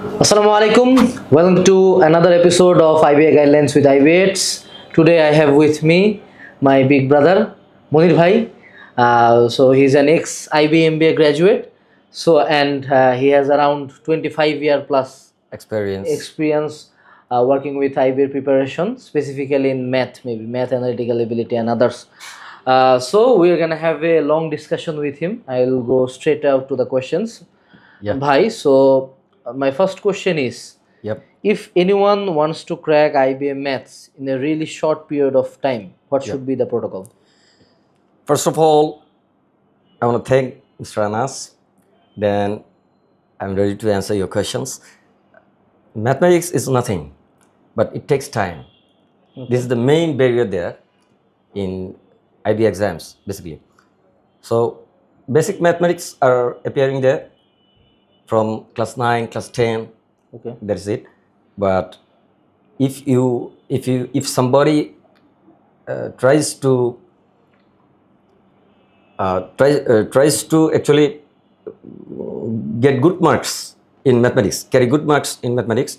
Assalamualaikum. Welcome to another episode of IBA Guidelines with IBAs. Today I have with me my big brother Munir Bhai. So he's an ex IBA MBA graduate. He has around 25-year plus Experience. experience working with IBA preparation, specifically in math, maybe math analytical ability and others. So we're gonna have a long discussion with him. I'll go straight out to the questions. Yeah. Bhai, so my first question is, Yep. if anyone wants to crack IBA maths in a really short period of time, what Yep. should be the protocol? First of all, I want to thank Mr. Anas. Then I'm ready to answer your questions. Mathematics is nothing, but it takes time. This is the main barrier there in IB exams, basically. So basic mathematics are appearing there from class 9, class 10. Okay. That's it. But if somebody tries to actually get good marks in mathematics, carry good marks in mathematics,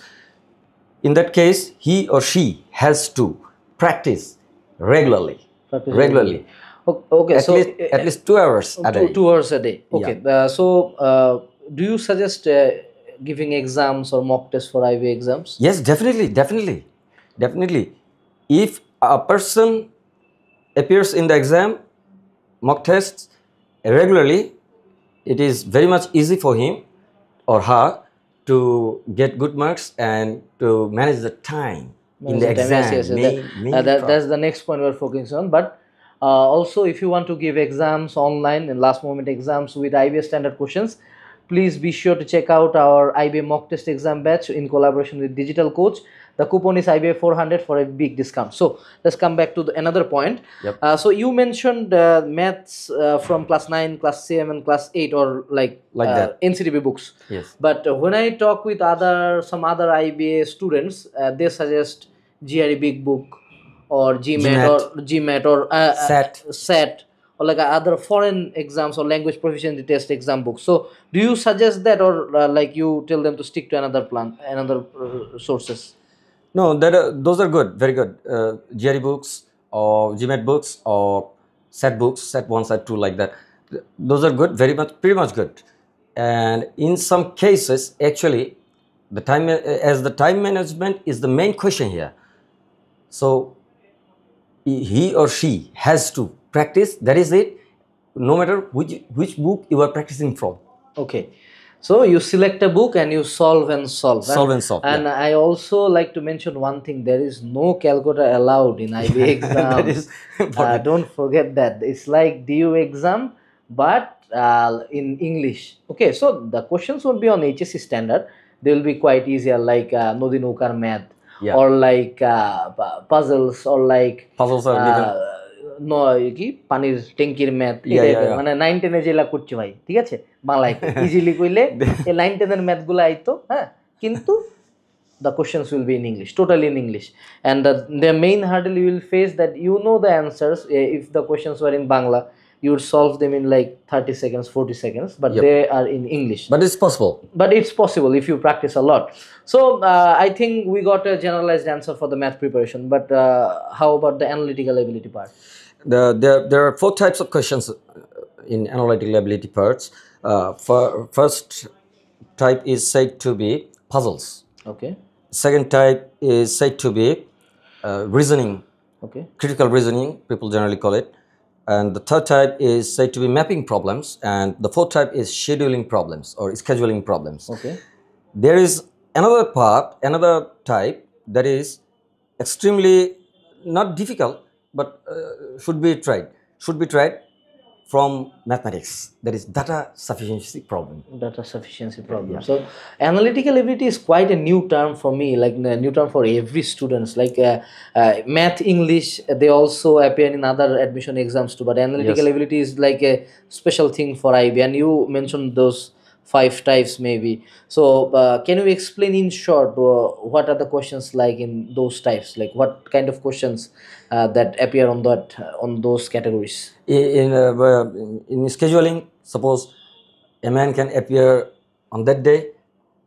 in that case, he or she has to practice regularly. Okay. At least 2 hours a day. 2 hours a day. Okay. Do you suggest giving exams or mock tests for IBA exams? Yes, definitely. If a person appears in the exam, mock tests regularly, it is very much easy for him or her to get good marks and to manage the time in the exam. Yes. That's the next point we're focusing on. But also, if you want to give exams online and last moment exams with IBA standard questions, please be sure to check out our IBA mock test exam batch in collaboration with Digital Coach. The coupon is IBA 400 for a big discount. So let's come back to another point. Yep. So you mentioned maths from class 9, class 7, class 8, or like that. NCTB books. Yes. But when I talk with some other IBA students, they suggest GRE Big Book or GMAT or SAT or like other foreign exams or language proficiency test exam books. So do you suggest that, or like you tell them to stick to another sources? No, those are good, very good. GRE books or GMAT books or SAT books, SAT 1, SAT 2, like that. Those are good, pretty much good. And in some cases, actually, the time management is the main question here. So he or she has to practice. That is it. No matter which book you are practicing from. Okay. So you select a book and you solve and solve. And yeah. I also like to mention one thing: there is no calculator allowed in IBA exam. That is don't forget that. It's like DU exam, but in English. Okay, so the questions won't be on HSC standard. They will be quite easier, like Nodi Naukar math, or like puzzles, or like puzzles are given. কি পানির ট্যাঙ্কির math, মানে 9 10 এ যেগুলা করছে ভাই, ঠিক আছে, বাংলায় ইজিলি কইলে এই 9 10 এর ম্যাথ গুলো আইতো, হ্যাঁ, কিন্তু the questions will be in English, totally in English, and the main hurdle you will face that the answers. If the questions were in Bangla, you would solve them in like 30 seconds, 40 seconds, but they are in English. But it's possible if you practice a lot. So I think we got a generalized answer for the math preparation, but how about the analytical ability part? There are 4 types of questions in analytical ability parts. First type is said to be puzzles. Okay. Second type is said to be reasoning. Okay. Critical reasoning, people generally call it. And the third type is said to be mapping problems. And the fourth type is scheduling problems or scheduling problems. Okay. There is another type that is extremely not difficult, but should be tried from mathematics. That is data sufficiency problem. Yeah. So analytical ability is quite a new term for me, like a new term for every students. Like math, English, they also appear in other admission exams too, but analytical ability is like a special thing for IB, and you mentioned those 5 types maybe. So can you explain in short what are the questions like in those types, like what kind of questions that appear on those categories? In scheduling, suppose a man can appear on that day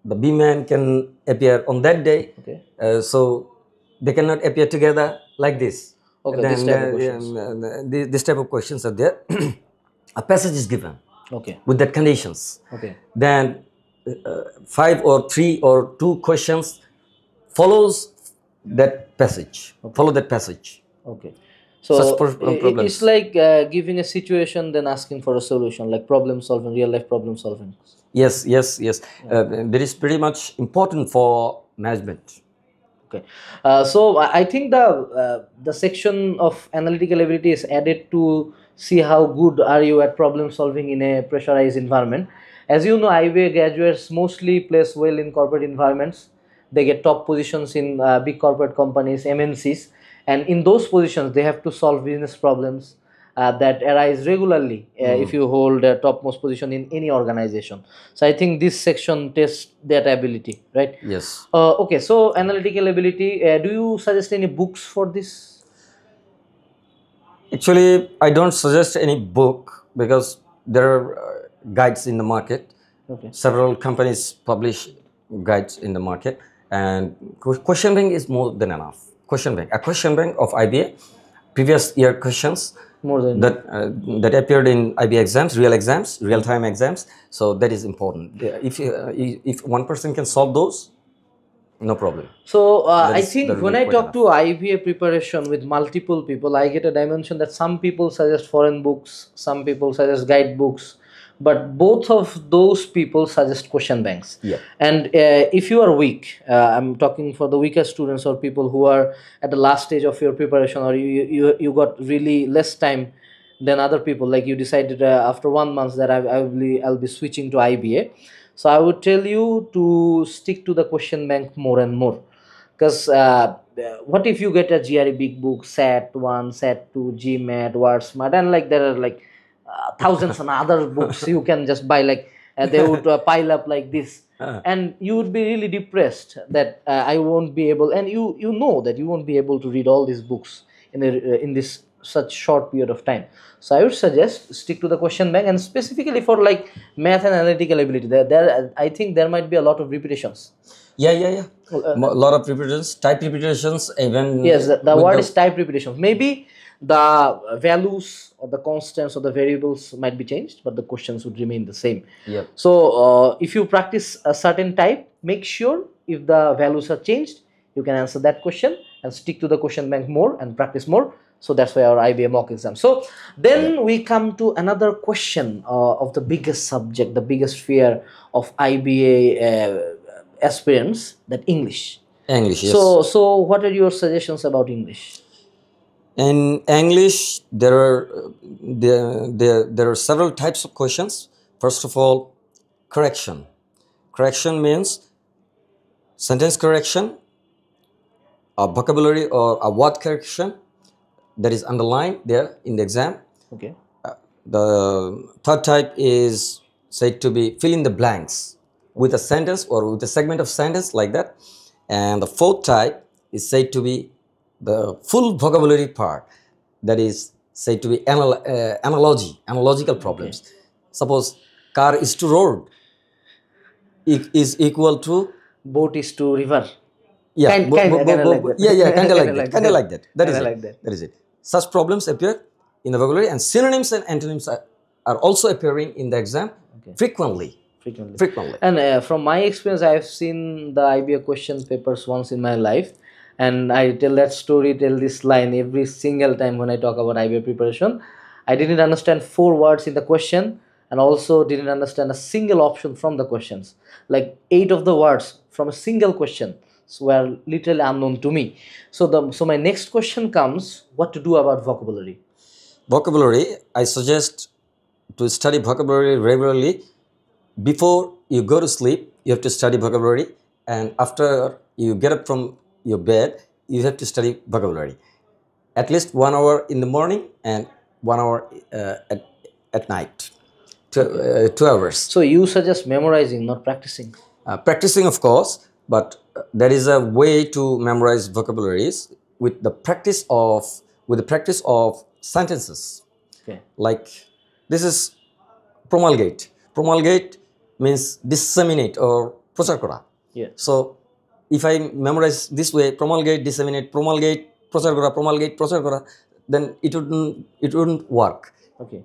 the B man can appear on that day. Okay. So they cannot appear together like this. Okay, Then this type of questions. this type of questions are there. A passage is given Okay. with that conditions. Okay. Then 5 or 3 or 2 questions follows that passage. Follow that passage. Okay. Such So problems. it's like giving a situation, then asking for a solution, like problem solving, real life problem solving. Yes, yes, yes. That is pretty much important for management. Okay. So I think the section of analytical ability is added to see how good are you at problem solving in a pressurized environment. As you know, IBA graduates mostly place well in corporate environments. They get top positions in big corporate companies, MNCs, and in those positions they have to solve business problems that arise regularly if you hold a topmost position in any organization. So I think this section tests that ability, right? Yes. Okay, so analytical ability. Do you suggest any books for this? Actually, I don't suggest any book because there are guides in the market. Okay. Several companies publish guides in the market, and question bank is more than enough. Question bank, a question bank of IBA, previous year questions More than that appeared in IBA exams, real time exams. So that is important. If one person can solve those, no problem. So That I is- that think will when be I quite talk enough. to IBA preparation with multiple people, I get a dimension that some people suggest foreign books, some people suggest guidebooks, but both of those people suggest question banks. Yeah. And if you are weak, I'm talking for the weaker students or people who are at the last stage of your preparation, or you got really less time than other people, like you decided after 1 month that I'll be switching to IBA. So I would tell you to stick to the question bank more and more, because what if you get a GRE big book, SAT 1, SAT 2, GMAT, Word Smart, and like there are like thousands and other books you can just buy, like they would pile up like this, and you would be really depressed that I won't be able, and you know that you won't be able to read all these books in this such short period of time. So I would suggest stick to the question bank, and specifically for like math and analytical ability, there I think there might be a lot of repetitions. Yeah. A lot of repetitions, type repetitions, even. Yes, the with word is type repetition. Maybe the values or the constants or the variables might be changed, but the questions would remain the same. Yep. So if you practice a certain type, make sure if the values are changed, you can answer that question and stick to the question bank more and practice more. So that's why our IBA mock exam. So then we come to another question of the biggest subject, the biggest fear of IBA aspirants, that English. English, yes. So what are your suggestions about English? In English, there are several types of questions. First of all, correction. Correction means sentence correction, a vocabulary or a word correction that is underlined there in the exam. Okay. The third type is said to be fill in the blanks with a sentence or with a segment of sentence like that. And the fourth type is said to be the full vocabulary part, that is said to be analogical problems. Okay. Suppose car is to road is equal to boat is to river. Yeah, kind of like that. Yeah, kind of like that. Kind of like that. That is Kinda it. like that. That is it. Such problems appear in the vocabulary, and synonyms and antonyms are also appearing in the exam frequently. And from my experience, I've seen the IBA question papers once in my life, and I tell this line every single time when I talk about IBA preparation. I didn't understand 4 words in the question, and also didn't understand a single option from the questions. Like 8 of the words from a single question were literally unknown to me. So my next question comes: what to do about vocabulary? Vocabulary, I suggest to study vocabulary regularly. Before you go to sleep, you have to study vocabulary, and after you get up from your bed, you have to study vocabulary. At least 1 hour in the morning and 1 hour at night. 2 hours. So you suggest memorizing, not practicing? Practicing, of course, but there is a way to memorize vocabularies with the practice of sentences. Okay. Like this is promulgate. Promulgate means disseminate or প্রচার করা। Yeah. So if I memorize this way, promulgate, disseminate, promulgate, প্রচার করা, promulgate, প্রচার করা, then it wouldn't work. Okay.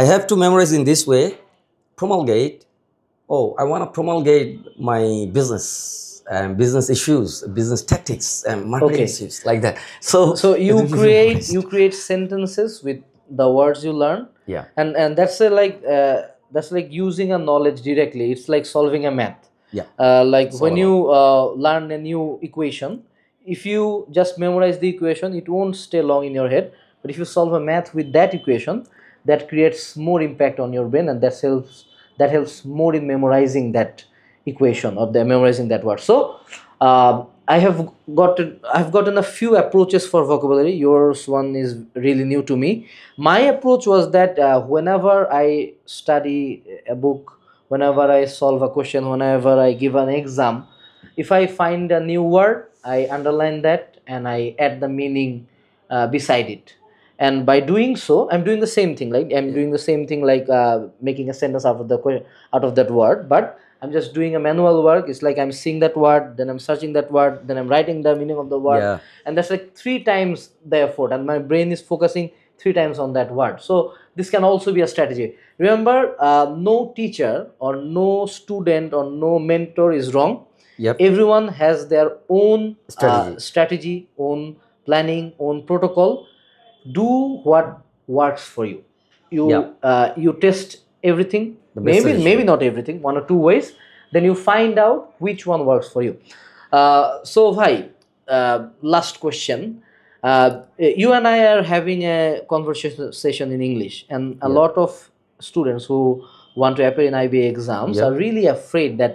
I have to memorize in this way, promulgate. Oh, I want to promulgate my business and business issues, business tactics and marketing Okay. issues, like that. So you it will be create memorized. sentences with the words you learn. Yeah. And that's like using a knowledge directly. It's like solving a math. Yeah. Like It's when all you learn a new equation, if you just memorize the equation, it won't stay long in your head. But if you solve a math with that equation, that creates more impact on your brain, and that helps more in memorizing that equation or the memorizing that word. So I've gotten a few approaches for vocabulary. Yours one is really new to me. My approach was that whenever I study a book, whenever I solve a question, whenever I give an exam, if I find a new word, I underline that and I add the meaning beside it. And by doing so, I'm doing the same thing. Like I'm doing the same thing, like making a sentence out of that word. But I'm just doing a manual work. It's like I'm seeing that word, then I'm searching that word, then I'm writing the meaning of the word. Yeah. And that's like 3 times the effort, and my brain is focusing 3 times on that word. So this can also be a strategy. Remember, no teacher or no student or no mentor is wrong. Yep. Everyone has their own Strategy. own planning, own protocol. Do what works for you. You test everything, The best solution. maybe not everything, 1 or 2 ways, then you find out which one works for you. So bhai, last question. You and I are having a conversation in English, and a lot of students who want to appear in IBA exams Yeah. are really afraid that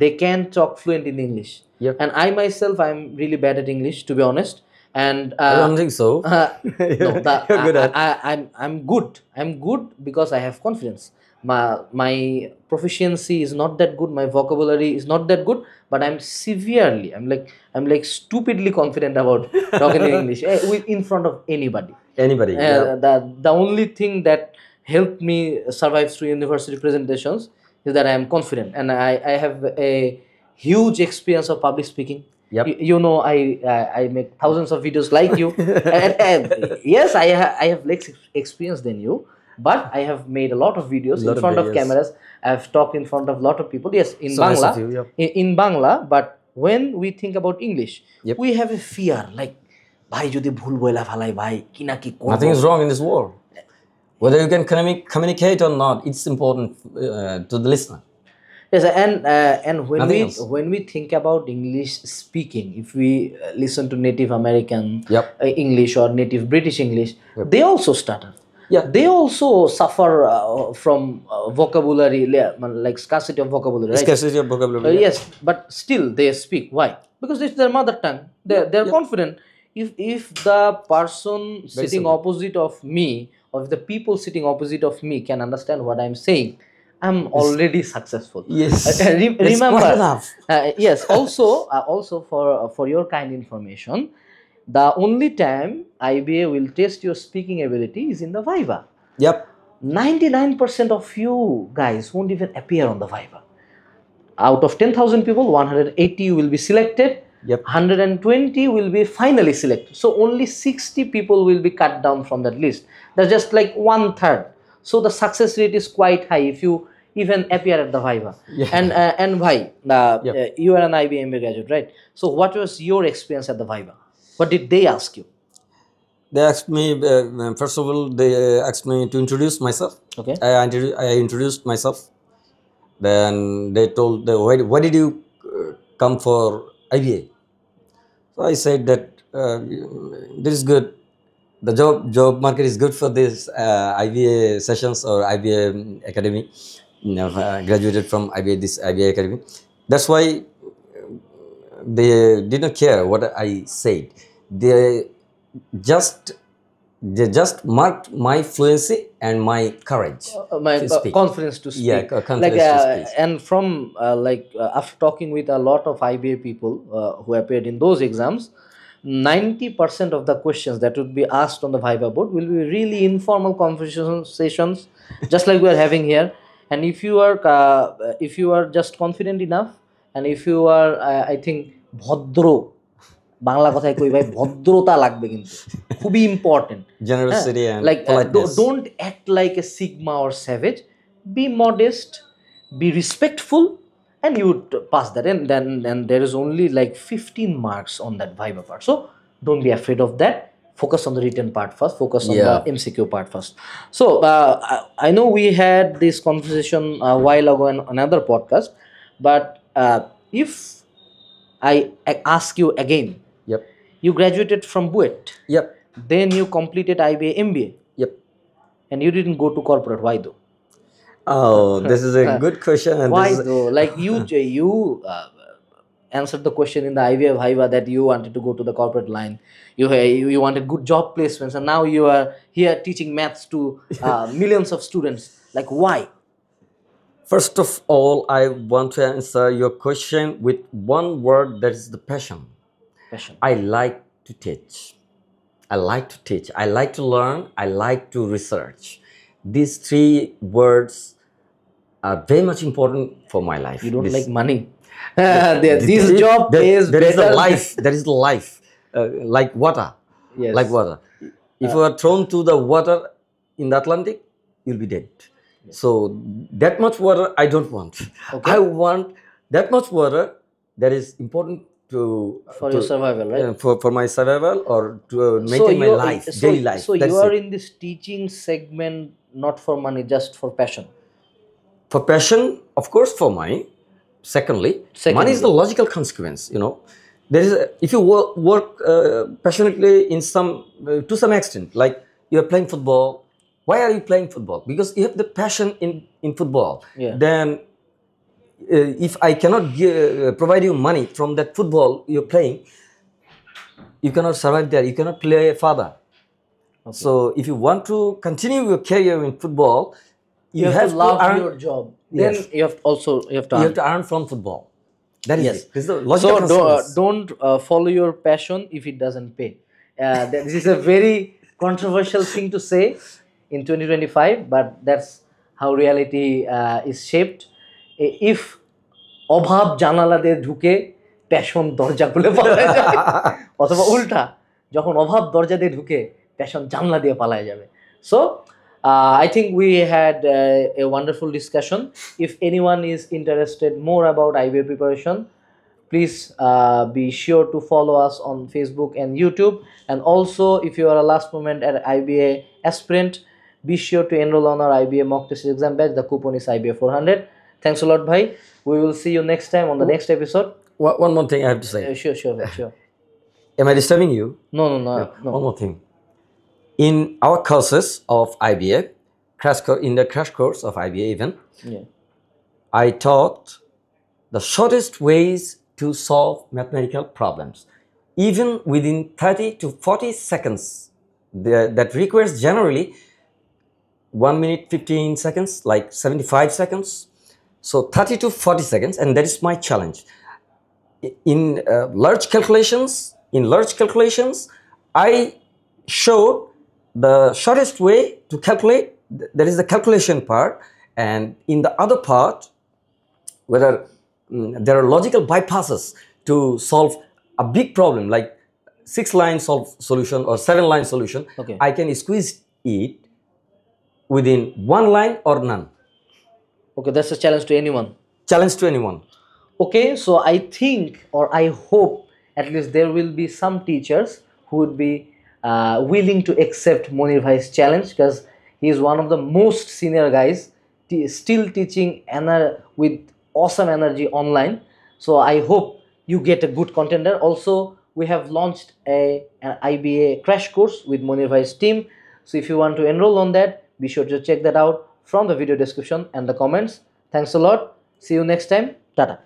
they can't talk fluent in English. Yep. And I myself, I'm really bad at English, to be honest. And I don't think so. no, You're good at. I'm good. I'm good because I have confidence. My proficiency is not that good. My vocabulary is not that good. But I'm like stupidly confident about talking in English in front of anybody. Anybody. Yeah. The only thing that helped me survive through university presentations is that I am confident, and I have a huge experience of public speaking. Yep. You know, I make thousands of videos like you. And yes, I have less experience than you, but I have made a lot of videos in front of cameras. I've talked in front of a lot of people. Yes, in So Bangla, nice of you, yep. in Bangla. But when we think about English, Yep. we have a fear, like, bhai jodi bhul boila phalai bhai ki na ki korbo. Nothing is wrong in this world. Whether you can communicate or not, it's important to the listener. Yes, and Nothing else. when we think about English speaking, if we listen to Native American Yep. English or Native British English, they also stutter. Yeah. They also suffer from vocabulary, like scarcity of vocabulary. Right? Scarcity of vocabulary. Yes, but still they speak. Why? Because it's their mother tongue. They're confident. If the person sitting simple. opposite of me, or if the people sitting opposite of me can understand what I'm saying, I'm already successful. Yes. Remember, That's quite enough. yes. Also for your kind information, the only time IBA will test your speaking ability is in the Viva. Yep. 99% of you guys won't even appear on the Viva. Out of 10,000 people, 180 will be selected. Yep. 120 will be finally selected. So only 60 people will be cut down from that list. That's just like 1/3. So the success rate is quite high if you even appear at the Viva. Yeah. And bhai, Yep. you are an IBA MBA graduate, right? So what was your experience at the Viva? What did they ask you? They asked me, first of all, they asked me to introduce myself. Okay. I introduced myself. Then they told, why did you come for IBA? So I said that this is good. The job market is good for this IBA sessions or IBA academy. Graduated from IBA, this IBA academy. That's why they did not care what I said. They just marked my fluency and my courage. My to speak. confidence to speak. Yeah, confidence to speak. And from after talking with a lot of IBA people who appeared in those exams, 90% of the questions that would be asked on the Viva board will be really informal conversations, just like we are having here. and if you are just confident enough, and if you are I think ভদ্র, বাংলা কথায় কই ভাই ভদ্রতা লাগবে কিন্তু খুবই important. Generosity and like politeness. Don't act like a sigma or savage, be modest, be respectful, and you would pass that. And then there is only like 15 marks on that Viva part, so don't be afraid of that. Focus on the written part first, focus on Yeah. the MCQ part first. So I know we had this conversation a while ago in another podcast, but if I ask you again, Yep. you graduated from BUET, Yep. then you completed IBA MBA, Yep. and you didn't go to corporate. Why though? Oh, this is a good question. And Why this is, though? Like you answered the question in the IBA Viva that you wanted to go to the corporate line. You wanted good job placements, and now you are here teaching maths to millions of students. Like why? First of all, I want to answer your question with one word, that is the passion. Passion. I like to teach. I like to teach. I like to learn. I like to research. These three words are very much important for my life. You don't This- like money. This job pays there is better. a life. There is life, like water. Yes. Like water. If you are thrown to the water in the Atlantic, you'll be dead. So that much water I don't want. Okay. I want that much water that is important to For your survival, right? for my survival, or to maintain my life, daily life. So That's you are it. in this teaching segment not for money, just for passion. For passion, of course, for money. Secondly, money is the logical consequence. You know, there is if you work passionately in some to some extent, like you are playing football. Why are you playing football? Because you have the passion in football. Yeah. Then, if I cannot provide you money from that football you're playing, you cannot survive there. You cannot play further. Okay. So, if you want to continue your career in football, You have to love earn, your job. Then Yes. you have to you earn. have to earn from football. That is Yes. it. This is the logical So consequence. don't follow your passion if it doesn't pay. This is a very controversial thing to say in 2025, but that's how reality is shaped. If অভাব জানালা দিয়ে ঢুকে passion দরজা খুলে পালায় যায়, অথবা উল্টা যখন অভাব দরজা দিয়ে ঢুকে প্যাশন জানলা দিয়ে পালায় যাবে। So I think we had a wonderful discussion. If anyone is interested more about IBA preparation, please be sure to follow us on Facebook and YouTube. And also, if you are a last moment at IBA aspirant, be sure to enroll on our IBA mock test exam batch. The coupon is IBA 400. Thanks a lot, bhai. We will see you next time on the next episode. One more thing I have to say. Sure. Am I disturbing you? No. One more thing. In our courses of IBA, in the crash course of IBA even, Yeah. I taught the shortest ways to solve mathematical problems. Even within 30 to 40 seconds, that requires generally 1 minute 15 seconds, like 75 seconds. So 30 to 40 seconds, and that is my challenge. In large calculations, I showed the shortest way to calculate. That is the calculation part, and in the other part, whether there are logical bypasses to solve a big problem like 6-line solution or 7-line solution. Okay. I can squeeze it within 1 line or none. Okay, that's a challenge to anyone. Challenge to anyone. Okay, so I think, or I hope, at least there will be some teachers who would be willing to accept Monir Bhai's challenge, because he is one of the most senior guys still teaching with awesome energy online. So I hope you get a good contender. Also, we have launched an IBA crash course with Monir Bhai's team. So if you want to enroll on that, be sure to check that out from the video description and the comments. Thanks a lot. See you next time. Tata.